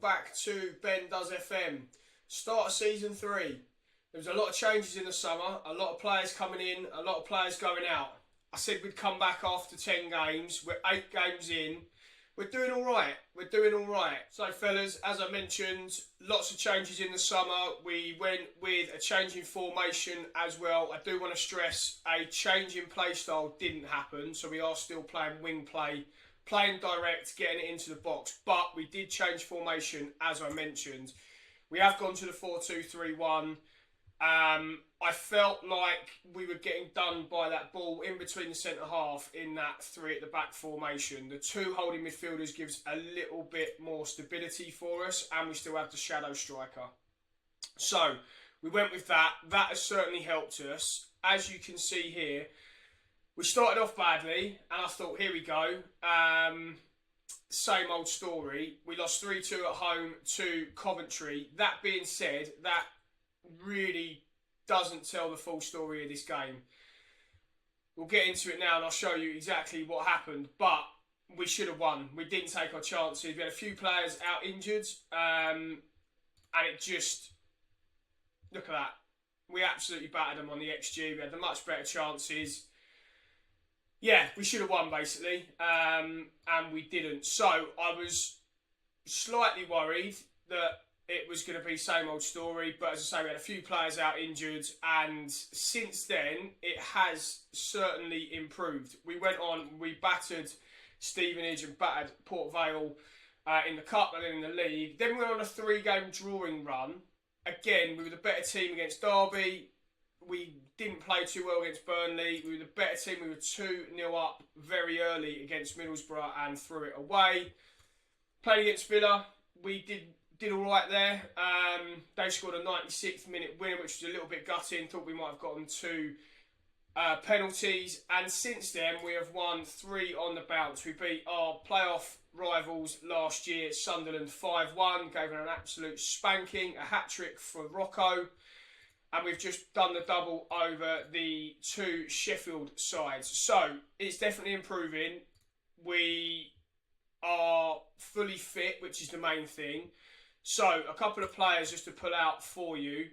back to Ben Does FM. Start of season 3. There was a lot of changes in the summer, a lot of players coming in, a lot of players going out. I said we'd come back after 10 games. We're 8 games in. We're doing all right. So, fellas, as I mentioned, lots of changes in the summer. We went with a change in formation as well. I do want to stress a change in play style didn't happen. So we are still playing wing play, playing direct, getting it into the box. But we did change formation, as I mentioned. We have gone to the 4-2-3-1. I felt like we were getting done by that ball in between the centre half in that 3 at the back formation. The 2 holding midfielders gives a little bit more stability for us, and we still have the shadow striker. So we went with that. That has certainly helped us. As you can see here, we started off badly, and I thought, here we go. Same old story. We lost 3-2 at home to Coventry. That being said, that really doesn't tell the full story of this game. We'll get into it now and I'll show you exactly what happened, but we should have won. We didn't take our chances. We had a few players out injured, and it just, look at that. We absolutely battered them on the XG. We had the much better chances. Yeah, we should have won basically, and we didn't. So I was slightly worried that it was going to be same old story, but as I say, we had a few players out injured, and since then, it has certainly improved. We went on, we battered Stevenage and battered Port Vale in the Cup and then in the League. Then we went on a 3-game drawing run. Again, we were the better team against Derby. We didn't play too well against Burnley. We were the better team. We were 2-0 up very early against Middlesbrough and threw it away. Played against Villa. We did all right there. They scored a 96th minute winner, which was a little bit gutting. Thought we might have gotten 2 penalties. And since then, we have won 3 on the bounce. We beat our playoff rivals last year, Sunderland 5-1. Gave them an absolute spanking. A hat-trick for Rocco. And we've just done the double over the 2 Sheffield sides. So, it's definitely improving. We are fully fit, which is the main thing. So, a couple of players just to pull out for you.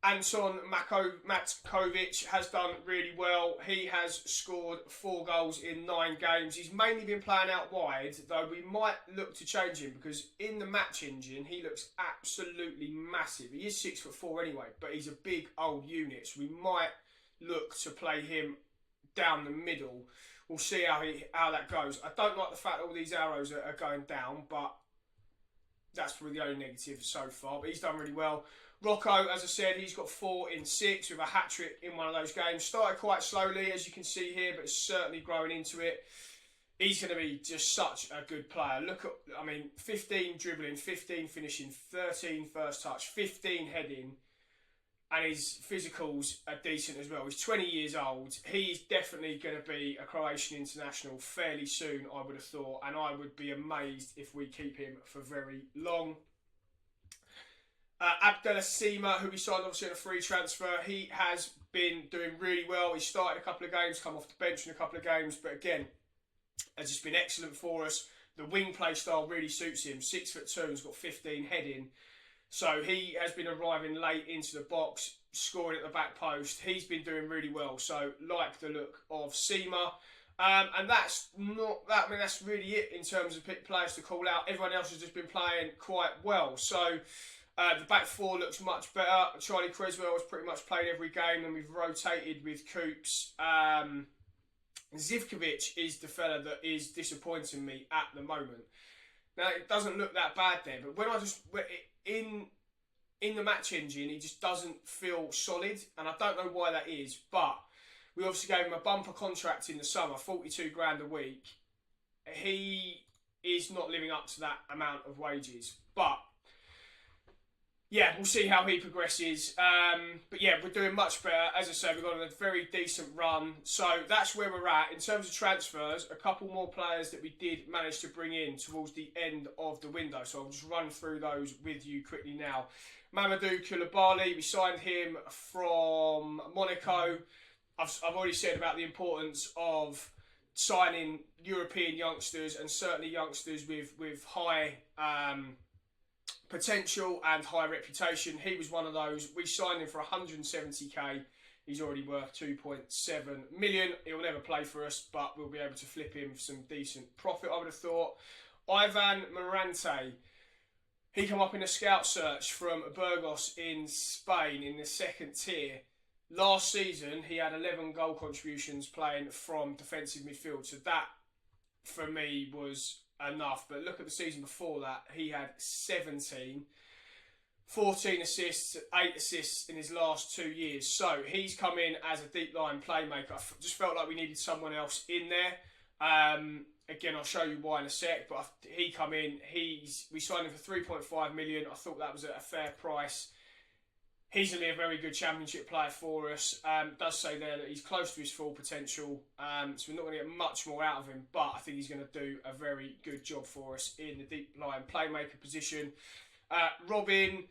Anton Matkovic has done really well. He has scored 4 goals in 9 games. He's mainly been playing out wide, though we might look to change him because in the match engine, he looks absolutely massive. He is 6'4" anyway, but he's a big old unit, so we might look to play him down the middle. We'll see how that goes. I don't like the fact that all these arrows are going down, but that's probably the only negative so far. But he's done really well. Rocco, as I said, he's got 4 in 6 with a hat-trick in one of those games. Started quite slowly, as you can see here, but certainly growing into it. He's going to be just such a good player. Look at, 15 dribbling, 15 finishing, 13 first touch, 15 heading. And his physicals are decent as well. He's 20 years old. He's definitely going to be a Croatian international fairly soon, I would have thought. And I would be amazed if we keep him for very long. Abdullah Sima, who we signed obviously on a free transfer, he has been doing really well. He started a couple of games, come off the bench in a couple of games. But again, has just been excellent for us. The wing play style really suits him. 6'2", he's got 15 heading. So he has been arriving late into the box, scoring at the back post. He's been doing really well. So like the look of Sima. And that's not that. That's really it in terms of players to call out. Everyone else has just been playing quite well. So the back 4 looks much better. Charlie Creswell has pretty much played every game, and we've rotated with Coops. Zivkovic is the fella that is disappointing me at the moment. Now, it doesn't look that bad there, but when I just in the match engine, he just doesn't feel solid, and I don't know why that is. But we obviously gave him a bumper contract in the summer, 42 grand a week. He is not living up to that amount of wages, but yeah, we'll see how he progresses. But yeah, we're doing much better. As I said, we've got on a very decent run. So that's where we're at. In terms of transfers, a couple more players that we did manage to bring in towards the end of the window. So I'll just run through those with you quickly now. Mamadou Koulibaly, we signed him from Monaco. I've already said about the importance of signing European youngsters and certainly youngsters with high potential and high reputation. He was one of those. We signed him for 170k. He's already worth 2.7 million. He'll never play for us, but we'll be able to flip him for some decent profit, I would have thought. Ivan Morante. He came up in a scout search from Burgos in Spain in the second tier. Last season, he had 11 goal contributions playing from defensive midfield. So that, for me, was enough. But look at the season before that. He had 17, 14 assists, 8 assists in his last 2 years. So he's come in as a deep line playmaker. I just felt like we needed someone else in there. Again, I'll show you why in a sec. But he come in. We signed him for 3.5 million. I thought that was at a fair price. He's going to be a very good championship player for us. Does say there that he's close to his full potential. So we're not going to get much more out of him. But I think he's going to do a very good job for us in the deep line playmaker position. Robin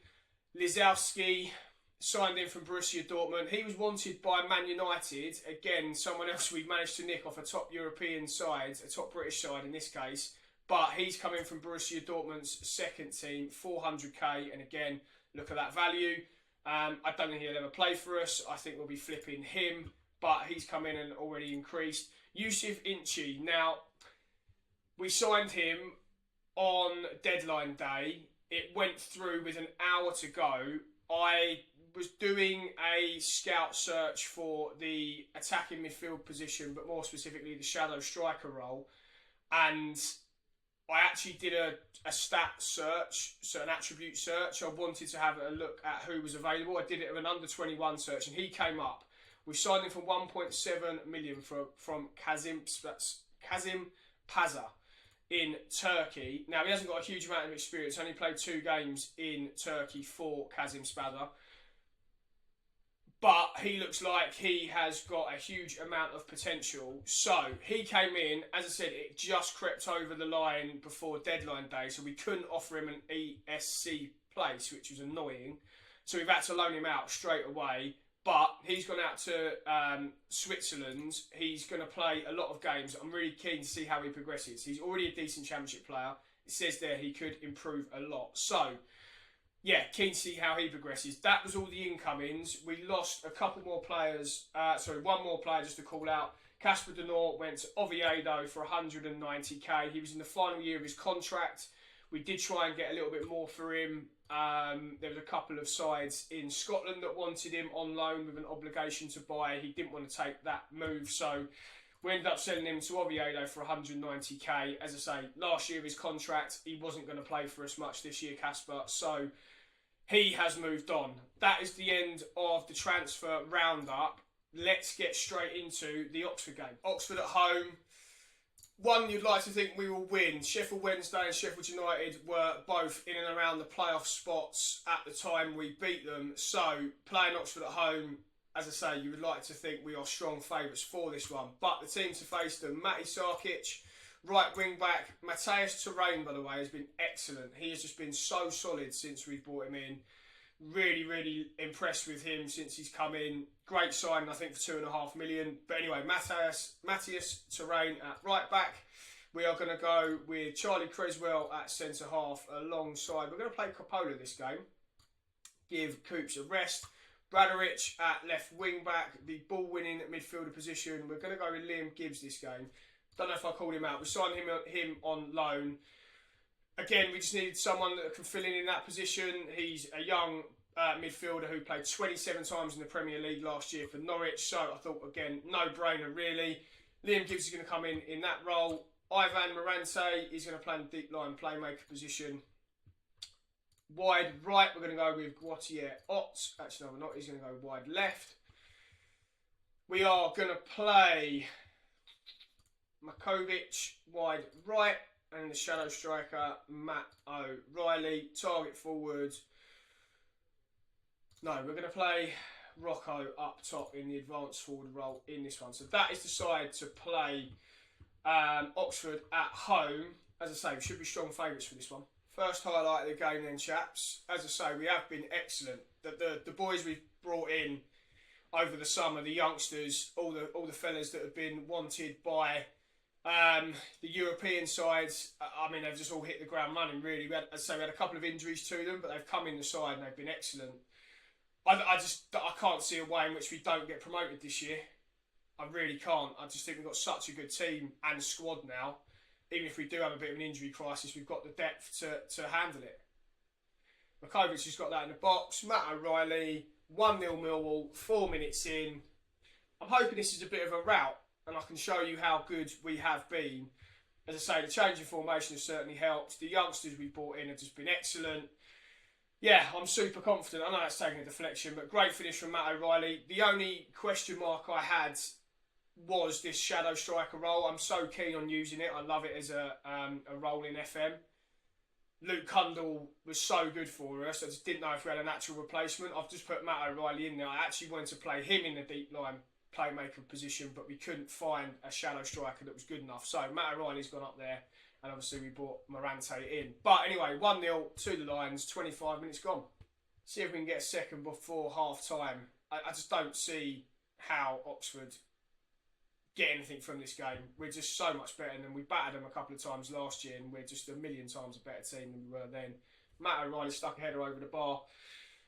Lizowski signed in from Borussia Dortmund. He was wanted by Man United. Again, someone else we've managed to nick off a top European side, a top British side in this case. But he's coming from Borussia Dortmund's second team, 400k. And again, look at that value. I don't think he'll ever play for us. I think we'll be flipping him, but he's come in and already increased. Yusuf Inchi. Now, we signed him on deadline day. It went through with an hour to go. I was doing a scout search for the attacking midfield position, but more specifically the shadow striker role. And I actually did a stat search, so an attribute search. I wanted to have a look at who was available. I did it with an under-21 search, and he came up. We signed him for 1.7 million from Kazim Paza in Turkey. Now, he hasn't got a huge amount of experience. Only played 2 games in Turkey for Kazim Paza. But he looks like he has got a huge amount of potential. So he came in, as I said, it just crept over the line before deadline day. So we couldn't offer him an ESC place, which was annoying. So we've had to loan him out straight away. But he's gone out to Switzerland. He's going to play a lot of games. I'm really keen to see how he progresses. He's already a decent championship player. It says there he could improve a lot. So yeah, keen to see how he progresses. That was all the incomings. We lost a couple more players. One more player just to call out. Casper Denor went to Oviedo for 190k. He was in the final year of his contract. We did try and get a little bit more for him. There was a couple of sides in Scotland that wanted him on loan with an obligation to buy. He didn't want to take that move, so we ended up selling him to Oviedo for 190k. As I say, last year of his contract, he wasn't going to play for us much this year, Casper. So he has moved on. That is the end of the transfer roundup. Let's get straight into the Oxford game. Oxford at home. One you'd like to think we will win. Sheffield Wednesday and Sheffield United were both in and around the playoff spots at the time we beat them. So, playing Oxford at home, as I say, you would like to think we are strong favourites for this one. But the team to face them, Matty Sarkic, right wing back. Matthias Terrain, by the way, has been excellent. He has just been so solid since we've brought him in. Really, really impressed with him since he's come in. Great signing, I think, for 2.5 million. But anyway, Matthias Terrain at right back. We are going to go with Charlie Creswell at centre half alongside. We're going to play Coppola this game. Give Coops a rest. Bradarich at left wing back. The ball winning midfielder position. We're going to go with Liam Gibbs this game. Don't know if I called him out. We signed him on loan. Again, we just needed someone that can fill in that position. He's a young midfielder who played 27 times in the Premier League last year for Norwich. So I thought, again, no-brainer really. Liam Gibbs is going to come in that role. Ivan Morante is going to play in the deep line playmaker position. Wide right, we're going to go with Guatier Ott. Actually, no, we're not. He's going to go wide left. We are going to play Makovic wide right. And the shadow striker, Matt O'Reilly. Target forward. No, we're going to play Rocco up top in the advanced forward role in this one. So that is the side to play Oxford at home. As I say, we should be strong favourites for this one. First highlight of the game then, chaps. As I say, we have been excellent. The boys we've brought in over the summer, the youngsters, all the fellas that have been wanted by The European sides, I mean, they've just all hit the ground running, really. As I say, we had a couple of injuries to them, but they've come in the side and they've been excellent. I can't see a way in which we don't get promoted this year. I really can't. I just think we've got such a good team and squad now. Even if we do have a bit of an injury crisis, we've got the depth to handle it. Makovic has got that in the box. Matt O'Reilly, 1-0 Millwall, 4 minutes in. I'm hoping this is a bit of a rout and I can show you how good we have been. As I say, the change in formation has certainly helped. The youngsters we've brought in have just been excellent. Yeah, I'm super confident. I know that's taking a deflection, but great finish from Matt O'Reilly. The only question mark I had was this shadow striker role. I'm so keen on using it. I love it as a role in FM. Luke Cundall was so good for us. I just didn't know if we had a natural replacement. I've just put Matt O'Reilly in there. I actually wanted to play him in the deep line playmaker position, but we couldn't find a shadow striker that was good enough. So Matt O'Reilly's gone up there, and obviously we brought Morante in. But anyway, 1-0 to the Lions, 25 minutes gone. See if we can get a second before half-time. I just don't see how Oxford get anything from this game. We're just so much better than them. We battered them a couple of times last year, and we're just a million times a better team than we were then. Matt O'Reilly stuck a header over the bar.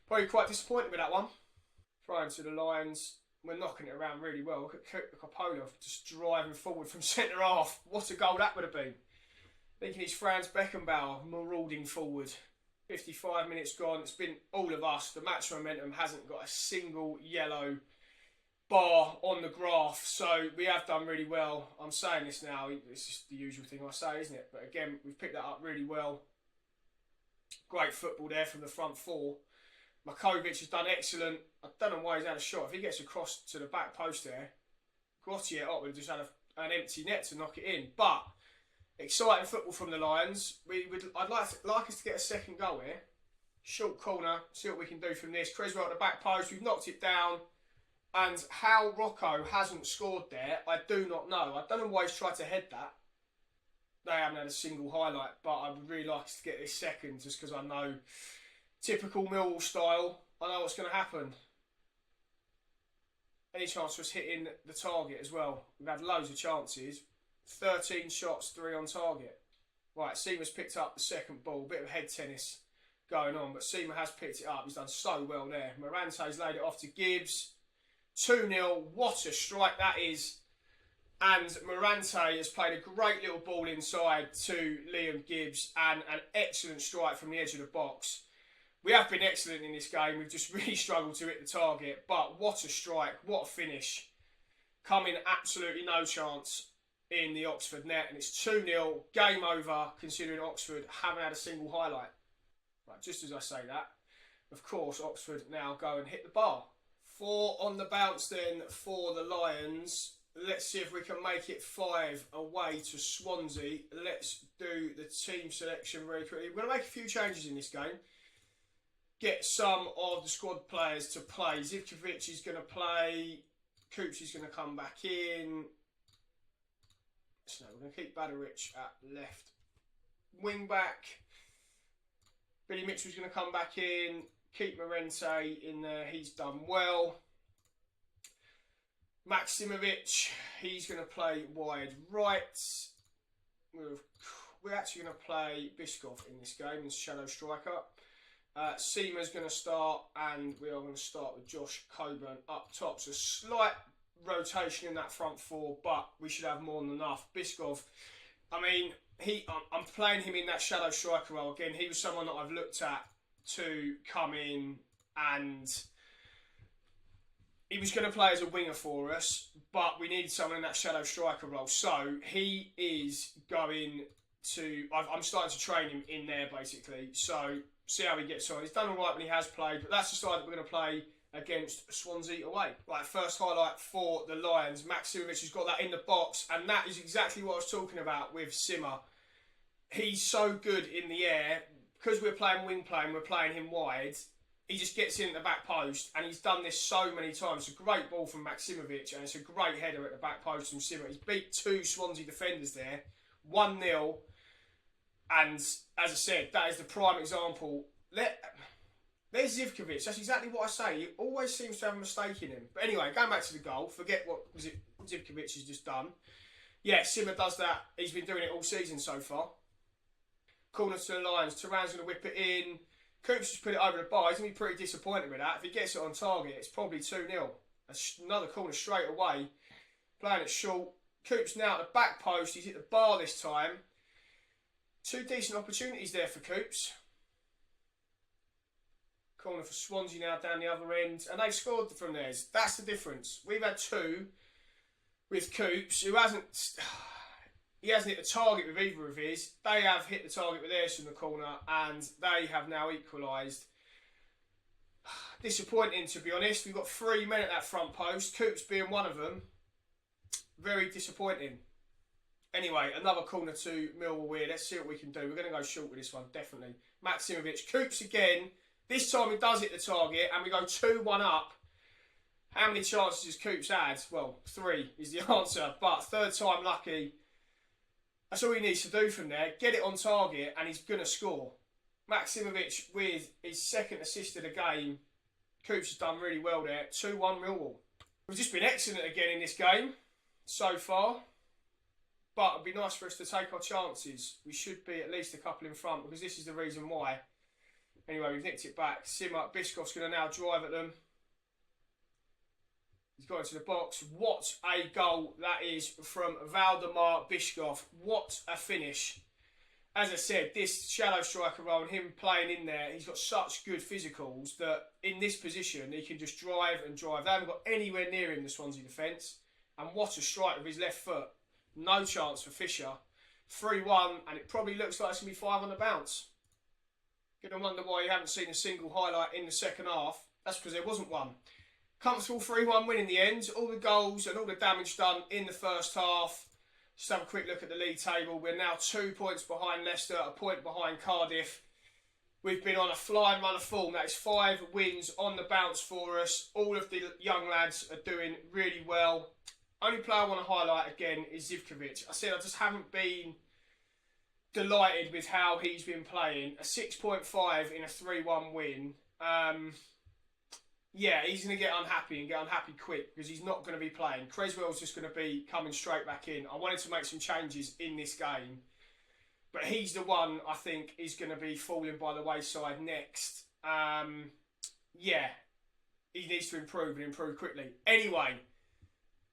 Probably quite disappointed with that one. Throwing to the Lions. We're knocking it around really well. Look at Coppola just driving forward from centre half. What a goal that would have been. Thinking he's Franz Beckenbauer marauding forward. 55 minutes gone. It's been all of us. The match momentum hasn't got a single yellow bar on the graph, so we have done really well. I'm saying this now, it's just the usual thing I say, isn't it? But again, we've picked that up really well. Great football there from the front four. Makovic has done excellent. I don't know why he's had a shot. If he gets across to the back post there, Grottier would have just had an empty net to knock it in. But exciting football from the Lions. I'd like us to get a second goal here. Short corner, see what we can do from this. Creswell at the back post, we've knocked it down. And how Rocco hasn't scored there, I do not know. I don't know why he's tried to head that. They haven't had a single highlight, but I would really like us to get this second just because I know, typical Millwall style, I know what's going to happen. Any chance for us hitting the target as well? We've had loads of chances. 13 shots, 3 on target. Right, Seamer's picked up the second ball. Bit of head tennis going on, but Seamer has picked it up. He's done so well there. Morante's laid it off to Gibbs. 2-0, what a strike that is. And Morante has played a great little ball inside to Liam Gibbs and an excellent strike from the edge of the box. We have been excellent in this game. We've just really struggled to hit the target. But what a strike, what a finish. Coming absolutely no chance in the Oxford net. And it's 2-0, game over, considering Oxford haven't had a single highlight. Right, just as I say that, of course, Oxford now go and hit the bar. 4 on the bounce then for the Lions. Let's see if we can make it 5 away to Swansea. Let's do the team selection very quickly. We're going to make a few changes in this game. Get some of the squad players to play. Zivkovic is going to play. Coops is going to come back in. So we're going to keep Badaric at left wing back. Billy Mitchell's going to come back in. Keep Morente in there, he's done well. Maksimovic, he's going to play wide right. We're actually going to play Biskov in this game as shadow striker. Seamer's going to start, and we are going to start with Josh Coburn up top. So slight rotation in that front four, but we should have more than enough. Biskov, I mean, I'm playing him in that shadow striker role again. He was someone that I've looked at to come in, and he was going to play as a winger for us, but we needed someone in that shadow striker role. So he is going to, I'm starting to train him in there basically. So see how he gets on. He's done all right when he has played, but that's the side that we're going to play against Swansea away. Right, first highlight for the Lions. Maksimovic has got that in the box, and that is exactly what I was talking about with Simmer. He's so good in the air. Because we're playing wing play, we're playing him wide, he just gets in at the back post, and he's done this so many times. It's a great ball from Maksimovic, and it's a great header at the back post from Simmer. He's beat 2 Swansea defenders there, 1-0, and as I said, that is the prime example. There's Zivkovic, that's exactly what I say. He always seems to have a mistake in him. But anyway, going back to the goal, forget what Zivkovic has just done. Yeah, Simmer does that. He's been doing it all season so far. Corner to the Lions. Turan's going to whip it in. Coops just put it over the bar. He's going to be pretty disappointed with that. If he gets it on target, it's probably 2-0. Another corner straight away. Playing it short. Coops now at the back post. He's hit the bar this time. 2 decent opportunities there for Coops. Corner for Swansea now down the other end. And they've scored from theirs. That's the difference. We've had 2 with Coops, who hasn't hit the target with either of his. They have hit the target with theirs from the corner, and they have now equalised. Disappointing, to be honest. We've got 3 men at that front post, Coops being one of them. Very disappointing. Anyway, another corner to Millwall here. Let's see what we can do. We're going to go short with this one, definitely. Maksimovic, Coops again. This time he does hit the target, and we go 2-1 up. How many chances has Coops had? Well, 3 is the answer, but third time lucky. That's all he needs to do from there. Get it on target, and he's going to score. Maksimovic with his 2nd assist of the game. Coops has done really well there. 2-1 Millwall. We've just been excellent again in this game so far, but it'd be nice for us to take our chances. We should be at least a couple in front, because this is the reason why. Anyway, we've nicked it back. Simmer, Biscoff's going to now drive at them. He's got into the box. What a goal that is from Valdemar Biscoff. What a finish. As I said, this shadow striker role and him playing in there, he's got such good physicals that in this position he can just drive and drive. They haven't got anywhere near him, the Swansea defence. And what a strike with his left foot. No chance for Fisher. 3-1, and it probably looks like it's going to be 5 on the bounce. Going to wonder why you haven't seen a single highlight in the second half. That's because there wasn't one. Comfortable 3-1 win in the end. All the goals and all the damage done in the first half. Just have a quick look at the league table. We're now 2 points behind Leicester, a point behind Cardiff. We've been on a flying run of form. That is 5 wins on the bounce for us. All of the young lads are doing really well. Only player I want to highlight again is Zivkovic. I said I just haven't been delighted with how he's been playing. A 6.5 in a 3-1 win. Yeah, he's going to get unhappy and get unhappy quick because he's not going to be playing. Creswell's just going to be coming straight back in. I wanted to make some changes in this game, but he's the one I think is going to be falling by the wayside next. Yeah, he needs to improve and improve quickly. Anyway,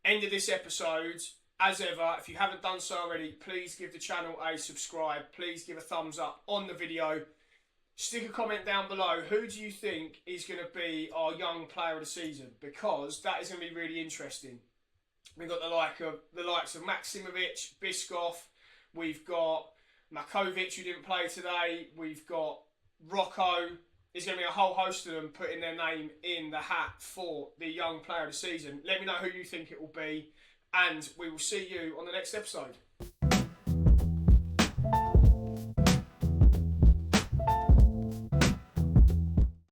end of this episode. As ever, if you haven't done so already, please give the channel a subscribe. Please give a thumbs up on the video. Stick a comment down below. Who do you think is going to be our young player of the season? Because that is going to be really interesting. We've got the likes of Maksimovic, Biscoff. We've got Makovic, who didn't play today. We've got Rocco. There's going to be a whole host of them putting their name in the hat for the young player of the season. Let me know who you think it will be, and we will see you on the next episode.